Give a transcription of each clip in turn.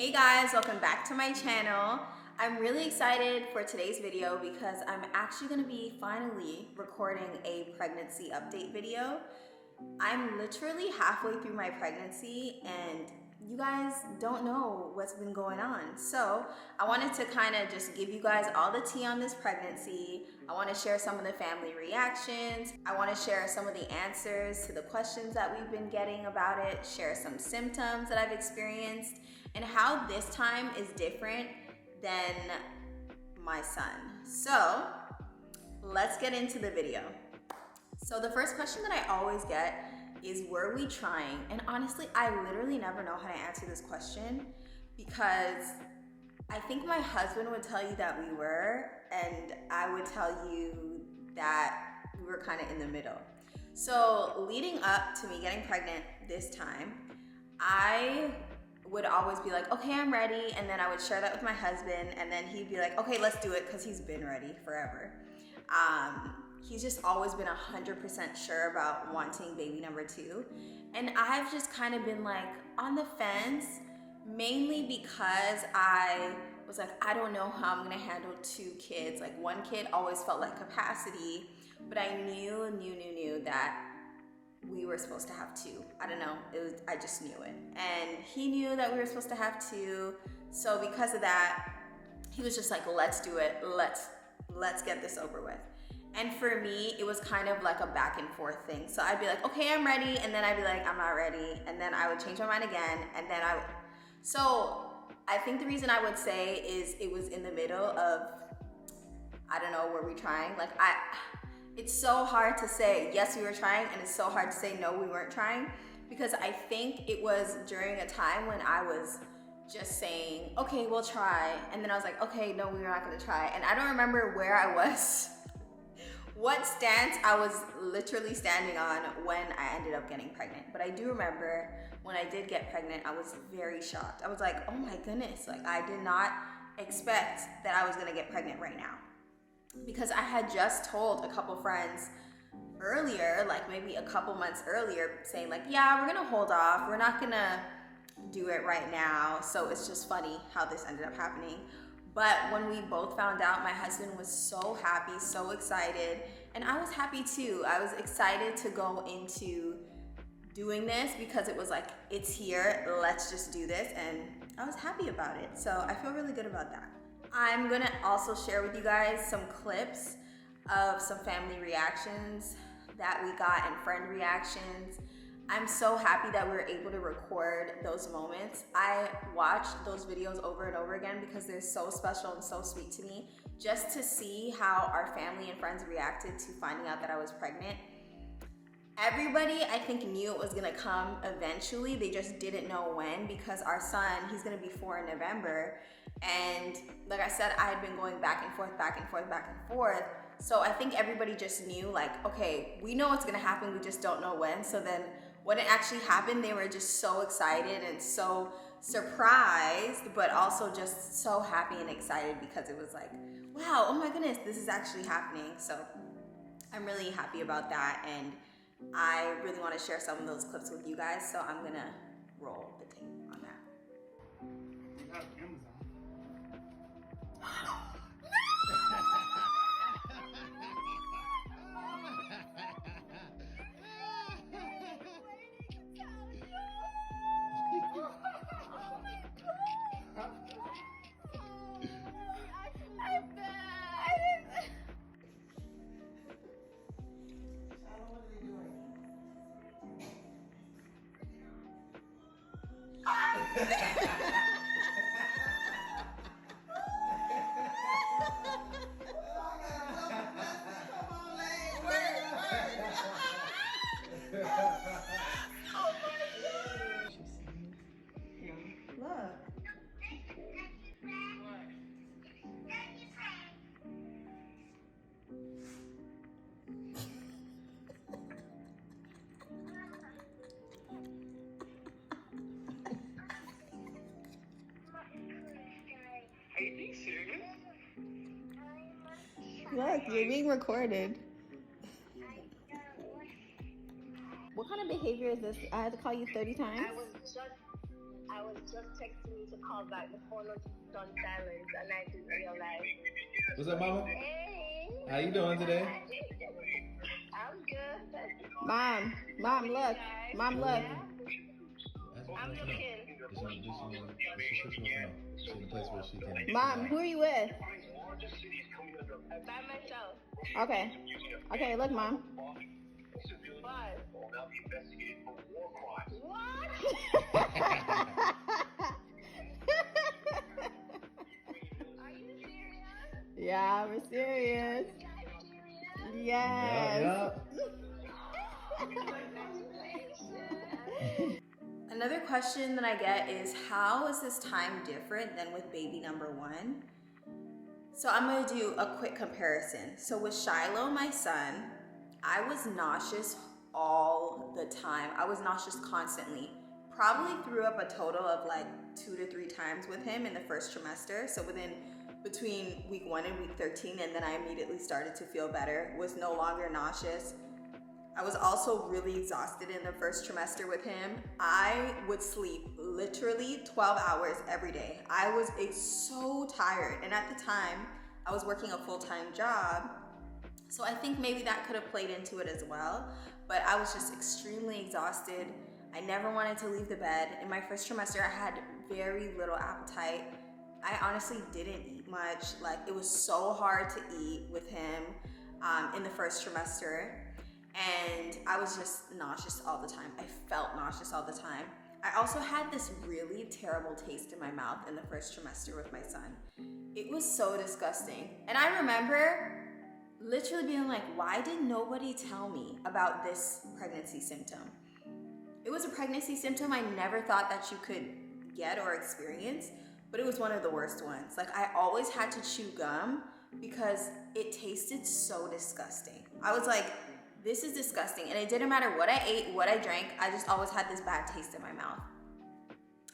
Hey guys, welcome back to my channel. I'm really excited for today's video because I'm actually going to be finally recording a pregnancy update video. I'm literally halfway through my pregnancy and you guys don't know what's been going on. So I wanted to kind of just give you guys all the tea on this pregnancy. I want to share some of the family reactions. I want to share some of the answers to the questions that we've been getting about it, share some symptoms that I've experienced, and how this time is different than my son. So let's get into the video. So the first question that I always get is, were we trying? And honestly, I literally never know how to answer this question because I think my husband would tell you that we were, and I would tell you that we were kind of in the middle. So leading up to me getting pregnant this time, I would always be like, okay, I'm ready. And then I would share that with my husband, and then he'd be like, okay, let's do it, because he's been ready forever. He's just always been 100% sure about wanting baby number 2. And I've just kind of been like on the fence, mainly because I was like, I don't know how I'm gonna handle 2 kids. Like, 1 kid always felt like capacity, but I knew that we were supposed to have 2. I don't know, I just knew it. And he knew that we were supposed to have 2. So because of that, he was just like, let's do it. Let's get this over with. And for me, it was kind of like a back and forth thing. So I'd be like, okay, I'm ready. And then I'd be like, I'm not ready. And then I would change my mind again. And then so I think the reason I would say is it was in the middle of, I don't know, were we trying? Like, it's so hard to say, yes, we were trying. And it's so hard to say, no, we weren't trying. Because I think it was during a time when I was just saying, okay, we'll try. And then I was like, okay, no, we're not gonna try. And I don't remember where I was, what stance I was literally standing on when I ended up getting pregnant. But I do remember when I did get pregnant, I was very shocked. I was like, oh my goodness, like I did not expect that I was gonna get pregnant right now. Because I had just told a couple friends earlier, like maybe a couple months earlier, saying like, yeah, we're gonna hold off. We're not gonna do it right now. So it's just funny how this ended up happening. But when we both found out, my husband was so happy, so excited, and I was happy too. I was excited to go into doing this because it was like, it's here, let's just do this, and I was happy about it. So I feel really good about that. I'm gonna also share with you guys some clips of some family reactions that we got and friend reactions. I'm so happy that we were able to record those moments. I watched those videos over and over again because they're so special and so sweet to me, just to see how our family and friends reacted to finding out that I was pregnant. Everybody, I think, knew it was gonna come eventually. They just didn't know when, because our son, he's gonna be 4 in November. And like I said, I had been going back and forth. So I think everybody just knew, like, okay, we know what's gonna happen, we just don't know when. So then when it actually happened, they were just so excited and so surprised, but also just so happy and excited because it was like, wow, oh my goodness, this is actually happening. So I'm really happy about that, and I really want to share some of those clips with you guys. So I'm gonna roll the tape on that. You have Amazon. Are you being serious? Look, you're being recorded. What kind of behavior is this? I had to call you 30 times? I was just texting you to call back. The phone was on silent, and I didn't realize. What's up, Mama? Hey. How you doing today? I'm good. Mom, look. Mom, look. I'm looking. Mom, who are you with? By myself. Okay. Okay, look, Mom. What? What? Are you serious? Yeah, we're serious. Yes. Another question that I get is, how is this time different than with baby number 1? So I'm gonna do a quick comparison. So with Shiloh, my son, I was nauseous all the time. I was nauseous constantly. Probably threw up a total of like 2 to 3 times with him in the first trimester. So between week 1 and week 13, and then I immediately started to feel better, was no longer nauseous. I was also really exhausted in the first trimester with him. I would sleep literally 12 hours every day. I was so tired. And at the time, I was working a full-time job. So I think maybe that could have played into it as well. But I was just extremely exhausted. I never wanted to leave the bed. In my first trimester, I had very little appetite. I honestly didn't eat much. Like, it was so hard to eat with him in the first trimester. And I was just nauseous all the time. I felt nauseous all the time. I also had this really terrible taste in my mouth in the first trimester with my son. It was so disgusting. And I remember literally being like, why did nobody tell me about this pregnancy symptom? It was a pregnancy symptom I never thought that you could get or experience, but it was one of the worst ones. Like, I always had to chew gum because it tasted so disgusting. I was like, this is disgusting. And it didn't matter what I ate, what I drank, I just always had this bad taste in my mouth.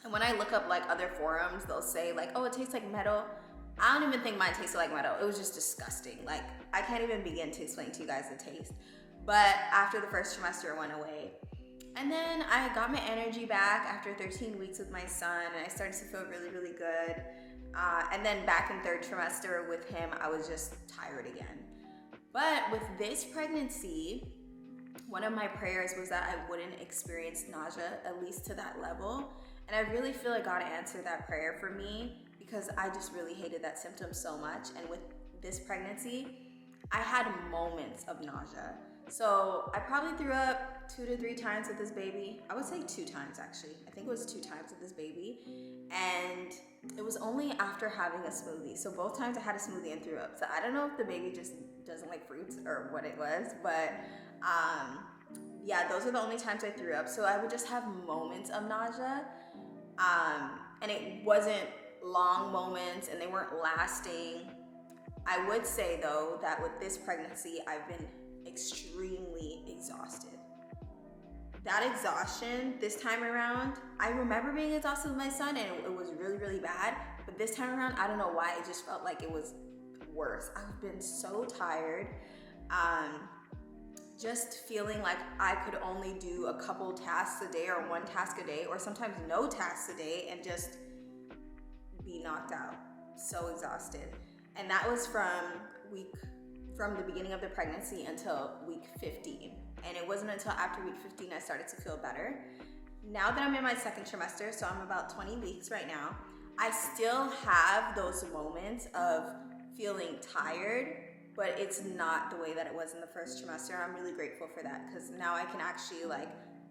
And when I look up like other forums, they'll say like, oh, it tastes like metal. I don't even think mine tasted like metal. It was just disgusting. Like, I can't even begin to explain to you guys the taste. But after the first trimester, it went away. And then I got my energy back after 13 weeks with my son, and I started to feel really, really good. And then back in third trimester with him, I was just tired again. But with this pregnancy, one of my prayers was that I wouldn't experience nausea, at least to that level. And I really feel like God answered that prayer for me because I just really hated that symptom so much. And with this pregnancy, I had moments of nausea. So I probably threw up 2 to 3 times with this baby. I would say 2 times actually. I think it was 2 times with this baby. And it was only after having a smoothie. So both times I had a smoothie and threw up. So I don't know if the baby just doesn't like fruits or what it was, but yeah, those are the only times I threw up. So I would just have moments of nausea. And it wasn't long moments and they weren't lasting. I would say though that with this pregnancy, I've been extremely exhausted. That exhaustion this time around, I remember being exhausted with my son and it was really, really bad. But this time around, I don't know why, it just felt like it was worse. I've been so tired. Just feeling like I could only do a couple tasks a day or 1 task a day or sometimes no tasks a day and just be knocked out. So exhausted. And that was from the beginning of the pregnancy until week 15. And it wasn't until after week 15 I started to feel better. Now that I'm in my second trimester, so I'm about 20 weeks right now, I still have those moments of feeling tired, but it's not the way that it was in the first trimester. I'm really grateful for that because now I can actually like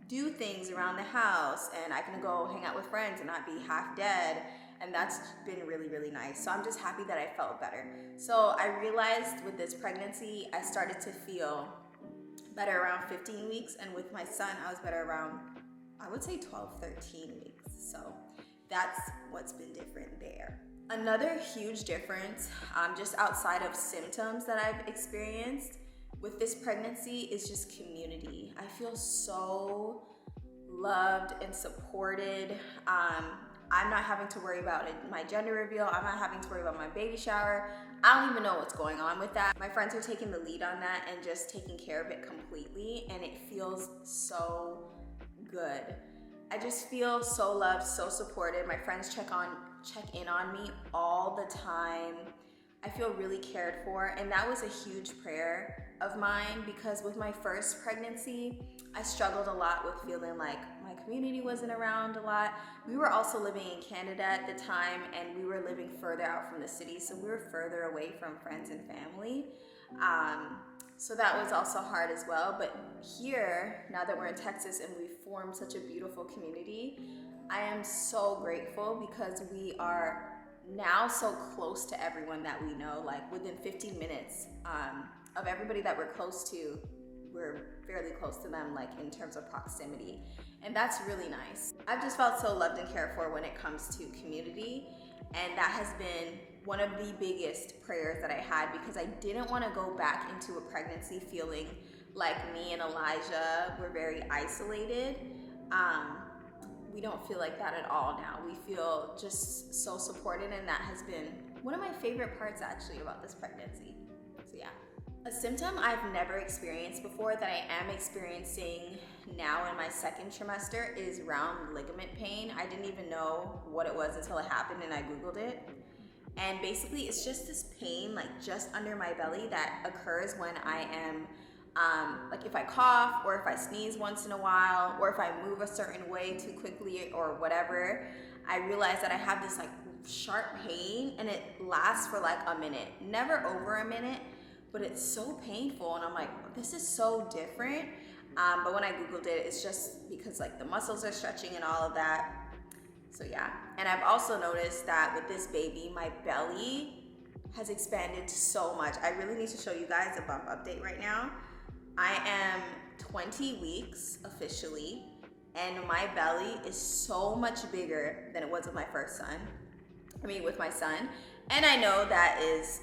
do things around the house and I can go hang out with friends and not be half dead. And that's been really, really nice. So I'm just happy that I felt better. So I realized with this pregnancy, I started to feel better around 15 weeks. And with my son, I was better around, I would say 12, 13 weeks. So that's what's been different there. Another huge difference, just outside of symptoms that I've experienced with this pregnancy is just community. I feel so loved and supported. I'm not having to worry about my gender reveal. I'm not having to worry about my baby shower. I don't even know what's going on with that. My friends are taking the lead on that and just taking care of it completely, and it feels so good. I just feel so loved, so supported. My friends check in on me all the time. I feel really cared for, and that was a huge prayer of mine because with my first pregnancy, I struggled a lot with feeling like my community wasn't around a lot. We were also living in Canada at the time, and we were living further out from the city, so we were further away from friends and family. So that was also hard as well. But here, now that we're in Texas and we've formed such a beautiful community, I am so grateful because we are now so close to everyone that we know. Like within 15 minutes of everybody that we're close to, we're fairly close to them, like in terms of proximity. And that's really nice. I've just felt so loved and cared for when it comes to community. And that has been one of the biggest prayers that I had because I didn't want to go back into a pregnancy feeling like me and Elijah were very isolated. We don't feel like that at all now. We feel just so supported, and that has been one of my favorite parts actually about this pregnancy. So yeah. A symptom I've never experienced before that I am experiencing now in my second trimester is round ligament pain. I didn't even know what it was until it happened and I Googled it. And basically it's just this pain like just under my belly that occurs when I am like if I cough or if I sneeze once in a while or if I move a certain way too quickly or whatever. I realize that I have this like sharp pain and it lasts for like a minute, never over a minute, but it's so painful and I'm like, this is so different. But when I Googled it, it's just because like the muscles are stretching and all of that. So yeah, and I've also noticed that with this baby, my belly has expanded so much. I really need to show you guys a bump update right now. I am 20 weeks officially, and my belly is so much bigger than it was with my first son. With my son. And I know that is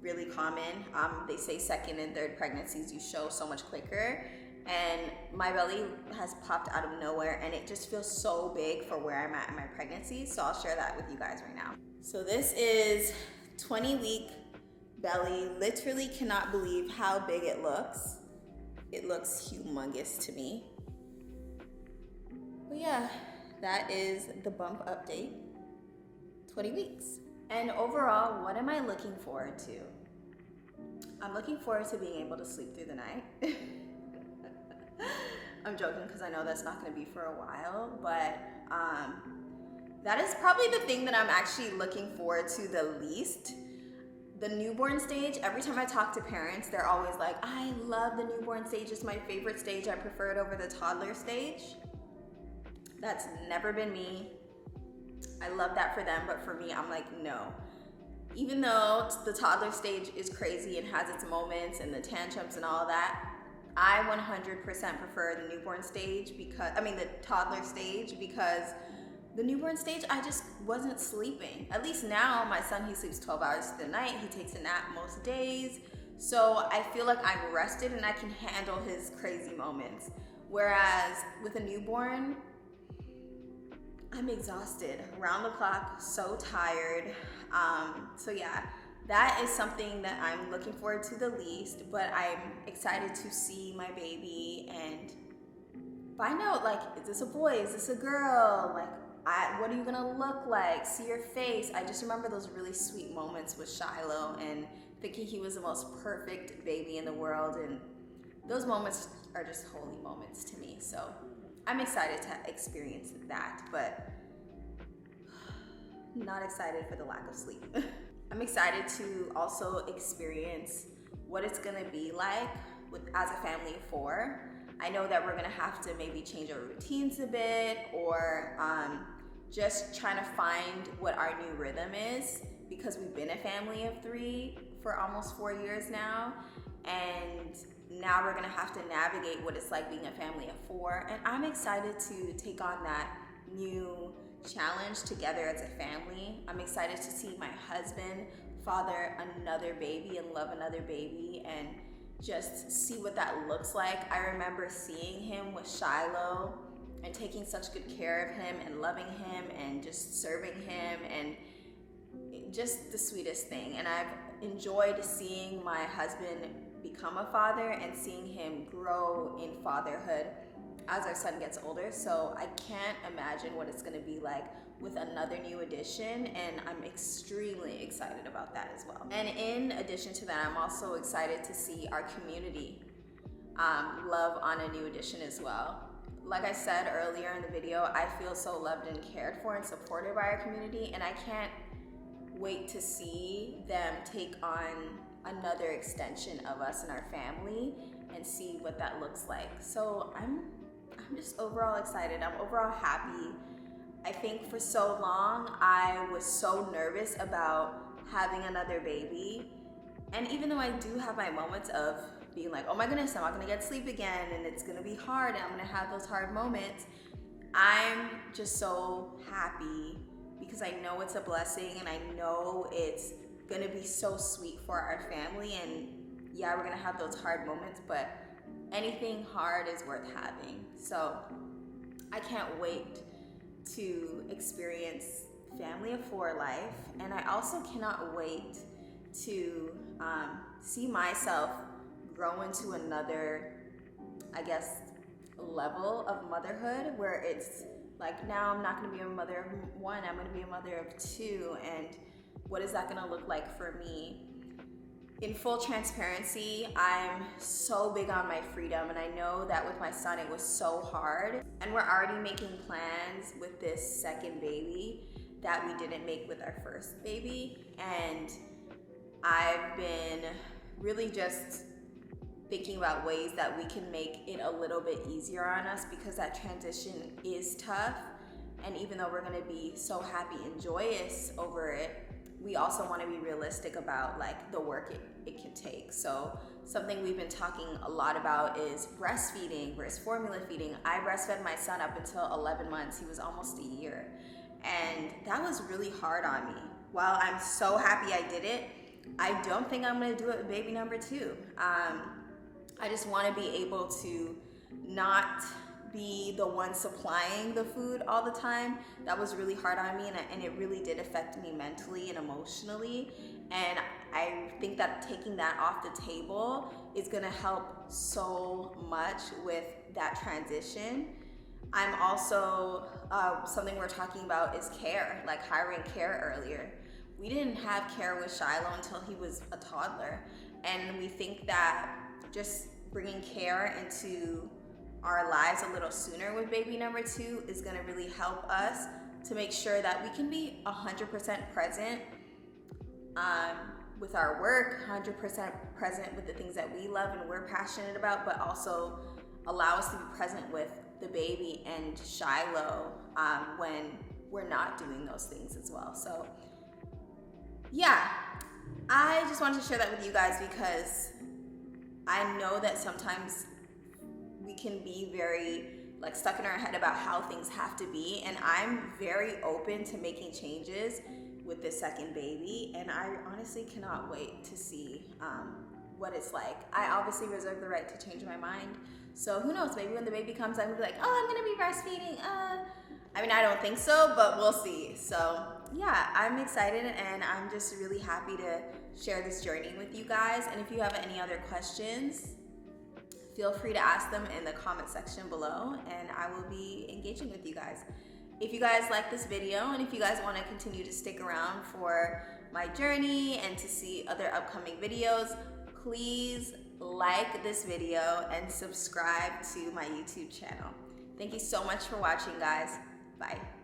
really common. They say second and third pregnancies you show so much quicker. And my belly has popped out of nowhere and it just feels so big for where I'm at in my pregnancy. So I'll share that with you guys right now. So this is 20-week belly. Literally cannot believe how big it looks. It looks humongous to me. But yeah, that is the bump update. 20 weeks. And overall, what am I looking forward to? I'm looking forward to being able to sleep through the night. I'm joking because I know that's not going to be for a while, but that is probably the thing that I'm actually looking forward to the least. The newborn stage, every time I talk to parents, they're always like, I love the newborn stage, it's my favorite stage, I prefer it over the toddler stage. That's never been me. I love that for them, but for me, I'm like, no. Even though the toddler stage is crazy and has its moments and the tantrums and all that, I 100% prefer the newborn stage the toddler stage, because the newborn stage, I just wasn't sleeping. At least now, my son, he sleeps 12 hours a night. He takes a nap most days. So I feel like I'm rested and I can handle his crazy moments. Whereas with a newborn, I'm exhausted, around the clock, so tired. So yeah, that is something that I'm looking forward to the least, but I'm excited to see my baby and find out, like, is this a boy? Is this a girl? Like, what are you gonna look like? See your face. I just remember those really sweet moments with Shiloh and thinking he was the most perfect baby in the world, and those moments are just holy moments to me. So I'm excited to experience that, but not excited for the lack of sleep. I'm excited to also experience what it's gonna be like as a family of 4. I know that we're gonna have to maybe change our routines a bit, or just trying to find what our new rhythm is, because we've been a family of 3 for almost 4 years now, and now we're gonna have to navigate what it's like being a family of 4, and I'm excited to take on that new challenge together as a family. I'm excited to see my husband father another baby and love another baby and just see what that looks like. I remember seeing him with Shiloh and taking such good care of him and loving him and just serving him, and just the sweetest thing. And I've enjoyed seeing my husband become a father and seeing him grow in fatherhood as our son gets older. So I can't imagine what it's gonna be like with another new addition, and I'm extremely excited about that as well. And in addition to that, I'm also excited to see our community love on a new addition as well. Like I said earlier in the video, I feel so loved and cared for and supported by our community, and I can't wait to see them take on another extension of us and our family and see what that looks like. So I'm just overall excited. I'm overall happy. I think for so long I was so nervous about having another baby, and even though I do have my moments of being like, oh my goodness, I'm not gonna get sleep again and it's gonna be hard and I'm gonna have those hard moments, I'm just so happy because I know it's a blessing and I know it's gonna be so sweet for our family. And yeah, we're gonna have those hard moments, but anything hard is worth having. So I can't wait to experience family of 4 life, and I also cannot wait to see myself grow into another, I guess, level of motherhood where it's like, now I'm not gonna be a mother of 1, I'm gonna be a mother of 2, and what is that gonna look like for me? In full transparency, I'm so big on my freedom, and I know that with my son it was so hard, and we're already making plans with this second baby that we didn't make with our first baby. And I've been really just thinking about ways that we can make it a little bit easier on us, because that transition is tough, and even though we're gonna be so happy and joyous over it, we also want to be realistic about like the work it can take. So something we've been talking a lot about is breastfeeding versus formula feeding. I breastfed my son up until 11 months. He was almost a year. And that was really hard on me. While I'm so happy I did it, I don't think I'm gonna do it with baby number 2. I just want to be able to not be the one supplying the food all the time. That was really hard on me, and it really did affect me mentally and emotionally. And I think that taking that off the table is gonna help so much with that transition. I'm also, something we're talking about is care, like hiring care earlier. We didn't have care with Shiloh until he was a toddler, and we think that just bringing care into our lives a little sooner with baby number 2 is gonna really help us to make sure that we can be 100% present with our work, 100% present with the things that we love and we're passionate about, but also allow us to be present with the baby and Shiloh when we're not doing those things as well. So yeah, I just wanted to share that with you guys because I know that sometimes we can be very like stuck in our head about how things have to be, and I'm very open to making changes with this second baby, and I honestly cannot wait to see what it's like. I obviously reserve the right to change my mind, so who knows, maybe when the baby comes I'm gonna be like, oh, I'm gonna be breastfeeding. I mean, I don't think so, but we'll see. So yeah, I'm excited, and I'm just really happy to share this journey with you guys. And if you have any other questions, feel free to ask them in the comment section below, and I will be engaging with you guys. If you guys like this video, and if you guys want to continue to stick around for my journey and to see other upcoming videos, please like this video and subscribe to my YouTube channel. Thank you so much for watching, guys. Bye.